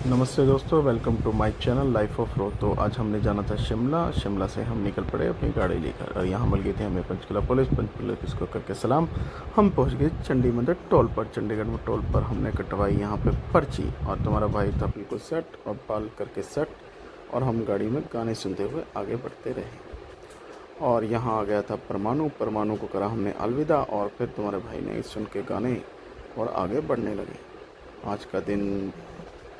नमस्ते दोस्तों, welcome to my channel life of road. तो आज हमने जाना था शिमला से हम निकल पड़े अपनी गाड़ी लेकर और यहाँ मिल गई थी हमें पंचकुला पुलिस को करके सलाम। हम पहुँच गए चंडी मंदिर टोल पर। चंडीगढ़ में टोल पर हमने कटवाई यहाँ पे पर्ची और तुम्हारा भाई था बिल्कुल सेट और बाल करके सेट, और हम गाड़ी में गाने सुनते हुए आगे बढ़ते रहे। और यहाँ आ गया था परमाणु को करा हमने अलविदा, और फिर तुम्हारे भाई ने सुन के गाने और आगे बढ़ने लगे। आज का दिन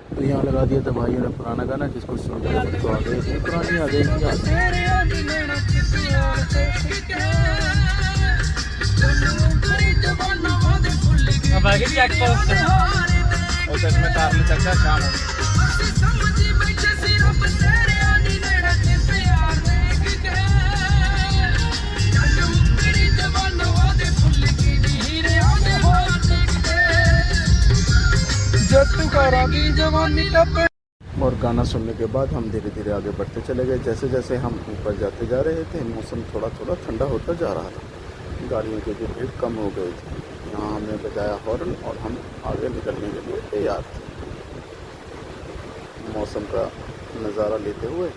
तो यहाँ लगा दिया था भाइयों ने पुराना गाना, जिसको सुन के तो आगे इतनी पुरानी आ जाएगी याद। अब आगे चेक पोस्ट और चश्मे तार में चक्का शाम और गाना सुनने के बाद हम धीरे धीरे आगे बढ़ते चले गए। जैसे जैसे हम ऊपर जाते जा रहे थे मौसम थोड़ा थोड़ा ठंडा होता जा रहा था, गाड़ियों की भी भीड़ कम हो गई थी। यहाँ हमने बजाया हॉर्न और हम आगे निकलने के लिए तैयार थे, मौसम का नज़ारा लेते हुए।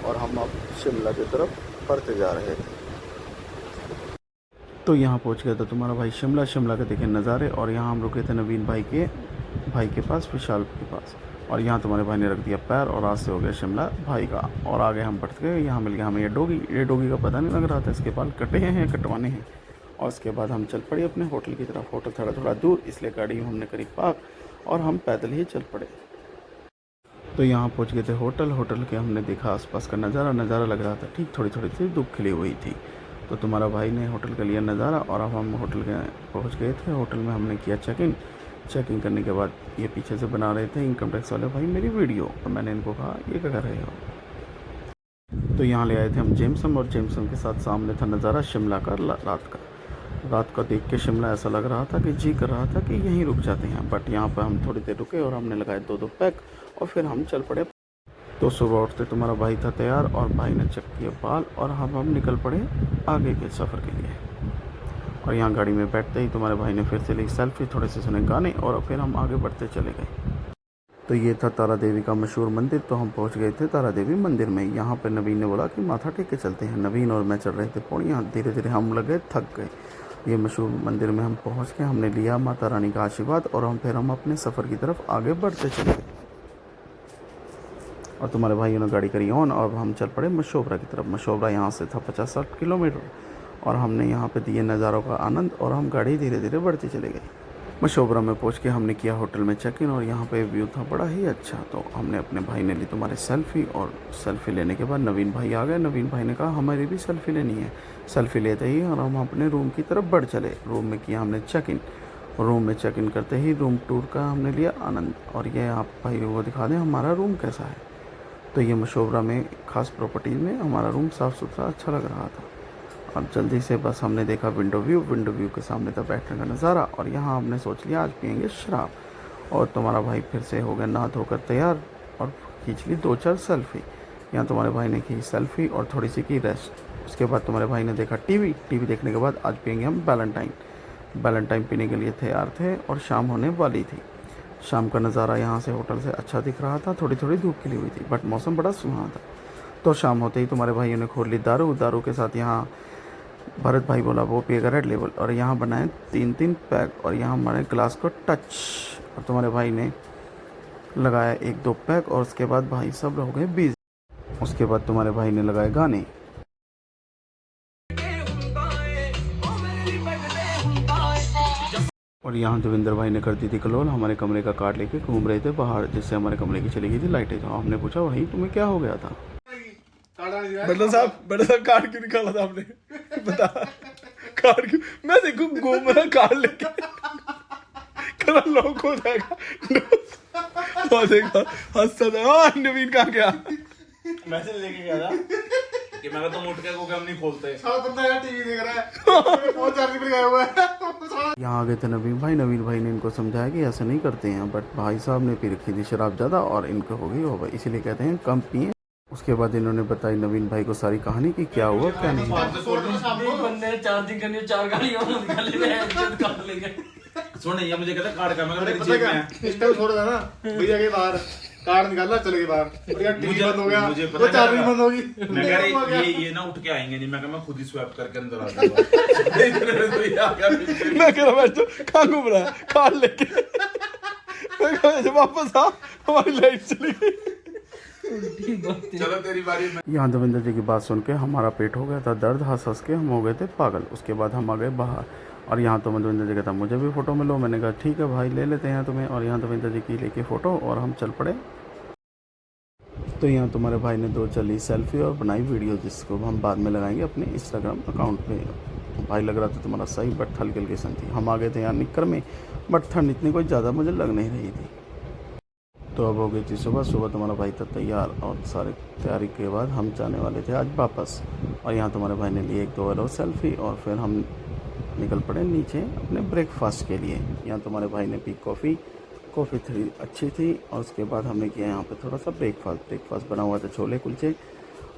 और हम अब शिमला की तरफ बढ़ते जा रहे थे। तो यहाँ पहुँच गया था तुम्हारा भाई शिमला के देखे नज़ारे। और यहाँ हम रुके थे नवीन भाई के पास, विशाल के पास। और यहाँ तुम्हारे भाई ने रख दिया पैर और आज से हो गया शिमला भाई का। और आगे हम बढ़ते गए, यहाँ मिल गया हमें ये डोगी का पता नहीं लग रहा था इसके बाल कटे हैं या कटवाने हैं। और उसके बाद हम चल पड़े अपने होटल की तरफ। होटल थोड़ा दूर, इसलिए गाड़ी हमने करी पार्क और हम पैदल ही चल पड़े। तो यहाँ पहुँच गए थे होटल के हमने देखा आसपास का नज़ारा लग रहा था ठीक, थोड़ी सी धूप खिली हुई थी। तो तुम्हारा भाई ने होटल का लिया नज़ारा और अब हम होटल के पहुँच गए थे। होटल में हमने किया चेक इन करने के बाद ये पीछे से बना रहे थे इनकम टैक्स वाले भाई मेरी वीडियो, और मैंने इनको कहा ये क्या कर रहे हो। तो यहाँ ले आए थे हम जेमसन, और जेमसन के साथ सामने था नज़ारा शिमला का रात का देख के शिमला ऐसा लग रहा था कि जी कर रहा था कि यहीं रुक जाते हैं। बट यहाँ पर हम थोड़ी देर रुके और हमने लगाए दो पैक और फिर हम चल पड़े। तो सुबह उठते तुम्हारा भाई था तैयार और भाई ने चेक किया बाल, और हम निकल पड़े आगे के सफ़र के लिए। और यहाँ गाड़ी में बैठते ही तुम्हारे भाई ने फिर से ली सेल्फी, थोड़े से सुने गाने और फिर हम आगे बढ़ते चले गए। तो ये था तारा देवी का मशहूर मंदिर। तो हम पहुँच गए थे तारा देवी मंदिर में। यहाँ पर नवीन ने बोला कि माथा टेक के चलते हैं। नवीन और मैं चढ़ रहे थे पौड़ियाँ, धीरे धीरे हम लगे थक गए। ये मशहूर मंदिर में हम पहुँच के हमने लिया माता रानी का आशीर्वाद और हम अपने सफ़र की तरफ आगे बढ़ते चले गए। और तुम्हारे भाइयों ने गाड़ी करी ऑन और हम चल पड़े मशोबरा की तरफ। मशोबरा यहाँ से था 50-60 किलोमीटर, और हमने यहाँ पे दिए नज़ारों का आनंद और हम गाड़ी धीरे धीरे बढ़ती चले गए। मशोबरा में पहुँच के हमने किया होटल में चेक इन, और यहाँ पे व्यू था बड़ा ही अच्छा। तो हमने अपने भाई ने ली तुम्हारे सेल्फ़ी, और सेल्फ़ी लेने के बाद नवीन भाई आ गए। नवीन भाई ने कहा हमारी भी सेल्फ़ी लेनी है। सेल्फ़ी लेते ही और हम अपने रूम की तरफ बढ़ चले। रूम में किया हमने चेक इन। रूम में चेक इन करते ही रूम टूर का हमने लिया आनंद। और ये आप भाई को दिखा दें हमारा रूम कैसा है। तो ये मशोबरा में ख़ास प्रॉपर्टी में हमारा रूम साफ़ सुथरा अच्छा लग रहा था। और जल्दी से बस हमने देखा विंडो व्यू के सामने था बैठने का नज़ारा। और यहाँ हमने सोच लिया आज पियेंगे शराब। और तुम्हारा भाई फिर से हो गया नहा धोकर तैयार और खींच ली 2-4 सेल्फ़ी। यहाँ तुम्हारे भाई ने की सेल्फ़ी और थोड़ी सी की रेस्ट। उसके बाद तुम्हारे भाई ने देखा टीवी देखने के बाद आज पियेंगे हम बैलेंटाइन पीने के लिए तैयार थे। और शाम होने वाली थी। शाम का नज़ारा यहाँ से होटल से अच्छा दिख रहा था, थोड़ी धूप खिली हुई थी बट मौसम बड़ा सुहाना था। तो शाम होते ही तुम्हारे भाइयों ने खोल ली दारू के साथ यहाँ भरत भाई बोला वो पिएगा रेड लेबल, और यहाँ बनाए 3 पैक। और यहाँ हमारे ग्लास को टच, और तुम्हारे भाई ने लगाया 1-2 पैक, और उसके बाद भाई सब हो गए बिजी। उसके बाद तुम्हारे भाई ने लगाए गाने। और यहाँ देवेंद्र भाई ने कर दी थी कलोल, हमारे कमरे का कार्ड लेके घूम रहे थे बाहर, जिससे हमारे कमरे की चली गई थी लाइटें। तो हमने पूछा भाई तुम्हें क्या हो गया था। बड़ा साहब कार्ड क्यों निकाला था आपने? बता कार्ड क्यों? मैं देखो घूम रहा कार्ड लेके कल लॉक हो जाएगा। और देखा हंसता था नवीन कहाँ गया? मैसेज लेके गया था कि मैं तुम उठ के को हम नहीं खोलते। सारा बंदा यार टीवी देख रहा है, फोन चार्जिंग पे गया हुआ है। यहाँ आ गए थे नवीन भाई ने इनको समझाया कि ऐसे नहीं करते हैं, बट भाई साहब ने पी रखी थी शराब ज़्यादा और इनको हो गई ओवर, इसीलिए कहते हैं कम पिए। उसके बाद इन्होंने बताई नवीन भाई को सारी कहानी कि क्या हुआ क्या नहीं। चार्जिंग करनी 4 गाड़ियां सुन ये मुझे कहता कार्ड का, मैं अरे मेरी पता जेब क्या में है। इस टाइम छोड़ था ना भैया के बाहर कार्ड निकालना चले गए बाहर और यार टीवी मुझे- बंद हो गया मुझे पता वो चार्जिंग लगा। बंद होगी मैं कह रही ये ना उठ के आएंगे नहीं, मैं कहा मैं खुद ही स्वैप करके अंदर आ जाऊंगा। इतने में तो ये आ गया पीछे। मैं कह रहा बैठ कहाँ घूम रहा है कार्ड लेके। मैं कहा जब वापस आ हमारी लाइट चली गई। चलो तेरी बारी में। यहाँ देवेंद्र जी की बात सुन के हमारा पेट हो गया था दर्द, हंस हंस के हम हो गए थे पागल। उसके बाद हम आ गए बाहर और यहाँ तो देवेंद्र जी कहता मुझे भी फ़ोटो में लो। मैंने कहा ठीक है भाई ले लेते हैं तुम्हें। और यहाँ देवेंद्र जी की लेके फ़ोटो और हम चल पड़े। तो यहाँ तुम्हारे भाई ने 2 चली सेल्फी और बनाई वीडियो, जिसको हम बाद में लगाएंगे अपने इंस्टाग्राम अकाउंट पे। भाई लग रहा था तुम्हारा सही, बट हल्की हल्की सन थी। हम आ गए थे यहाँ निक्कर में, बट ठंड इतनी कोई ज़्यादा मुझे लग नहीं रही थी। तो अब हो गई थी सुबह। सुबह तुम्हारा भाई था तैयार और सारे तैयारी के बाद हम जाने वाले थे आज वापस। और यहाँ तुम्हारे भाई ने लिए 1-2 और सेल्फी और फिर हम निकल पड़े नीचे अपने ब्रेकफास्ट के लिए। यहाँ तुम्हारे भाई ने पी कॉफ़ी थी अच्छी थी। और उसके बाद हमने किया यहाँ पे थोड़ा सा ब्रेकफास्ट बना हुआ था, छोले कुलचे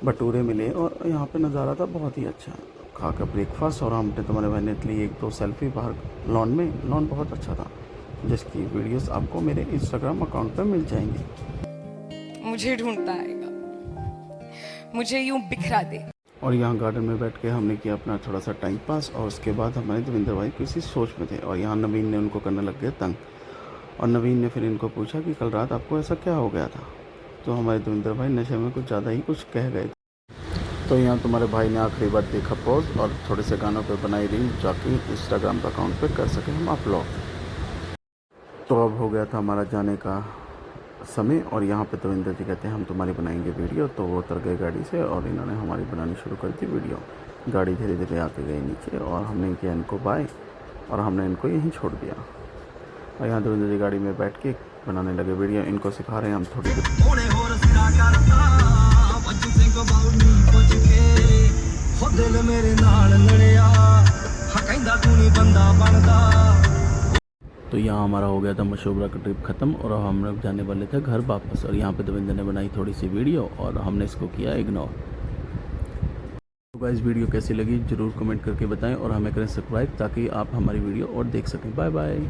भटूरे मिले और यहाँ पे नज़ारा था बहुत ही अच्छा। खा कर ब्रेकफास्ट और हमने तुम्हारे भाई ने ली 1-2 सेल्फी बाहर लॉन में। लॉन बहुत अच्छा था, जिसकी वीडियोस आपको मेरे इंस्टाग्राम अकाउंट पर मिल जाएंगी। मुझे ढूंढता आएगा, मुझे यूं बिखरा दे। और यहाँ गार्डन में बैठ के हमने किया अपना थोड़ा सा टाइम पास। और उसके बाद हमारे देवेंद्र भाई किसी सोच में थे और यहाँ नवीन ने उनको करने लग गया तंग। और नवीन ने फिर इनको पूछा कि कल रात आपको ऐसा क्या हो गया था। तो हमारे देवेंद्र भाई नशे में कुछ ज़्यादा ही कुछ कह गए थे। तो यहाँ तुम्हारे भाई ने आखिरी बार देखा पोज और थोड़े से गानों पर बनाई रील, जाकि इंस्टाग्राम अकाउंट पर कर सके हम अपलोड। तो अब हो गया था हमारा जाने का समय और यहाँ पे देवेंद्र जी कहते हैं हम तुम्हारी बनाएंगे वीडियो। तो वो उतर गए गाड़ी से और इन्होंने हमारी बनानी शुरू कर दी वीडियो। गाड़ी धीरे धीरे आते गई नीचे और हमने किया इनको बाय और हमने इनको यहीं छोड़ दिया। और यहाँ देवेंद्र जी गाड़ी में बैठ के बनाने लगे वीडियो। इनको सिखा रहे हैं हम थोड़ी तो यहाँ हमारा हो गया था मशोबरा का ट्रिप ख़त्म और हम लोग जाने वाले थे घर वापस। और यहाँ पे देवेंद्र ने बनाई थोड़ी सी वीडियो और हमने इसको किया इग्नोर। तो गाइस वीडियो कैसी लगी ज़रूर कमेंट करके बताएं और हमें करें सब्सक्राइब, ताकि आप हमारी वीडियो और देख सकें। Bye bye.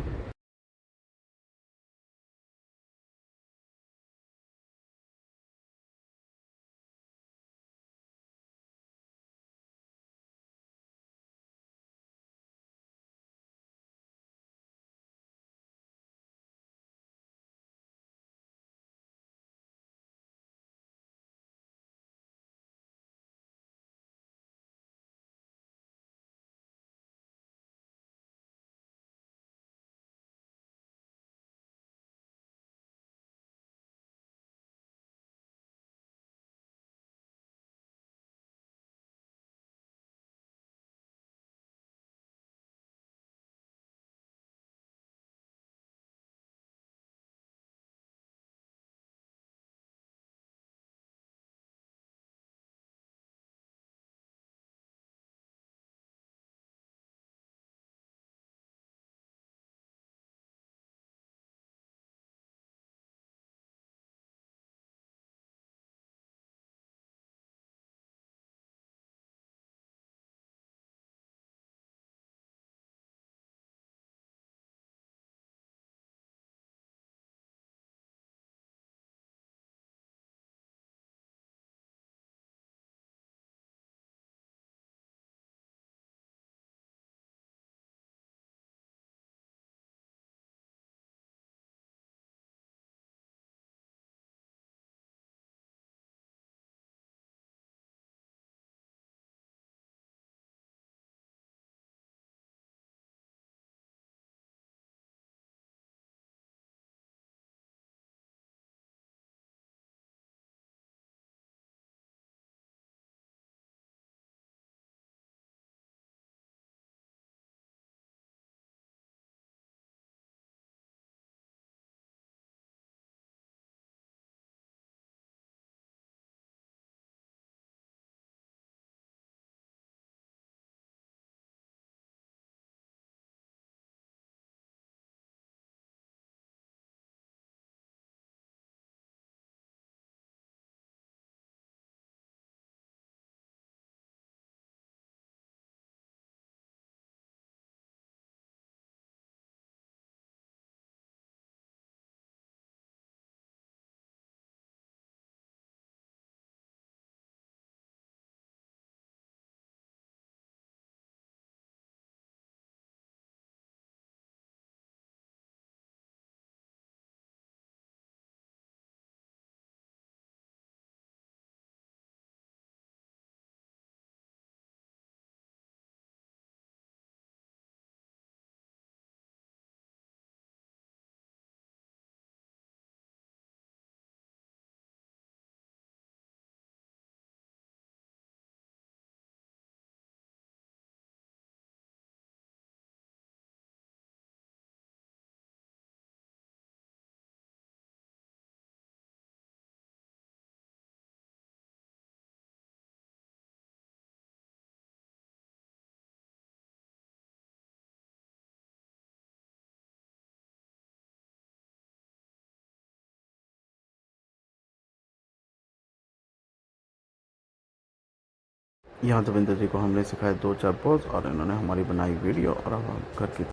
यहाँ देवेंद्र जी को हमने सिखाए 2-4 पोज और इन्होंने हमारी बनाई वीडियो और अब हम घर की